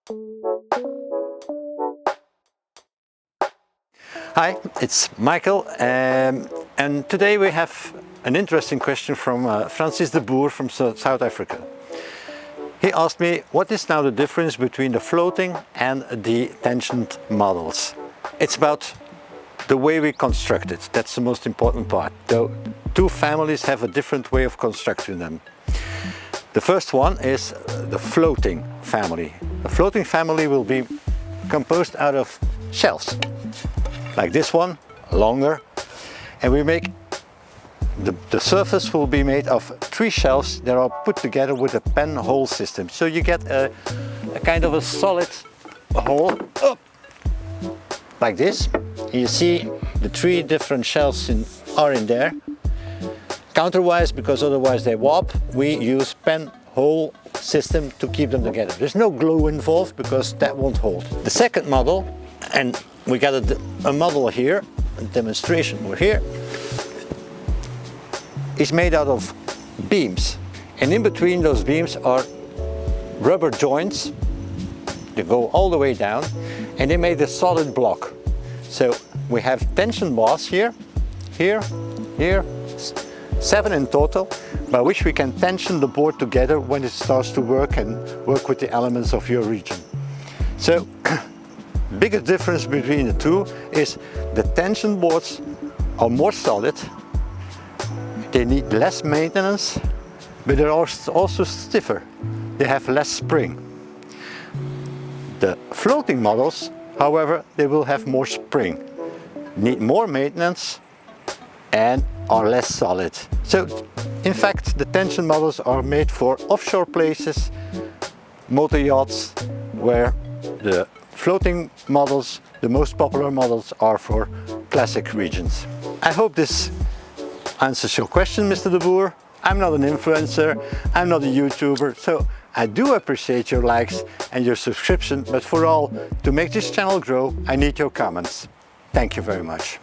Hi, it's Michael, and today we have an interesting question from Francis de Boer from South Africa. He asked me, what is now the difference between the floating and the tensioned models? It's about the way we construct it. That's the most important part. The two families have a different way of constructing them. The first one is the floating family. The floating family will be composed out of shelves, like this one, longer, and we make the surface will be made of 3 shelves that are put together with a pen hole system. So you get a kind of a solid hole up, like this. You see the 3 different shelves are in there. Counterwise, because otherwise they warp, we use pen hole system to keep them together. There's no glue involved because that won't hold. The second model, and we got a model here, a demonstration over here, is made out of beams, and in between those beams are rubber joints. They go all the way down and they make a solid block. So we have tension bars here, 7 in total, by which we can tension the board together when it starts to work and work with the elements of your region. So biggest difference between the two is the tension boards are more solid. They need less maintenance, but they're also stiffer. They have less spring. The floating models, however, they will have more spring, need more maintenance, and are less solid. So, in fact, the tension models are made for offshore places, motor yachts, where the floating models, the most popular models, are for classic regions. I hope this answers your question, Mr. de Boer. I'm not an influencer, I'm not a YouTuber, so I do appreciate your likes and your subscription, but for all, to make this channel grow, I need your comments. Thank you very much.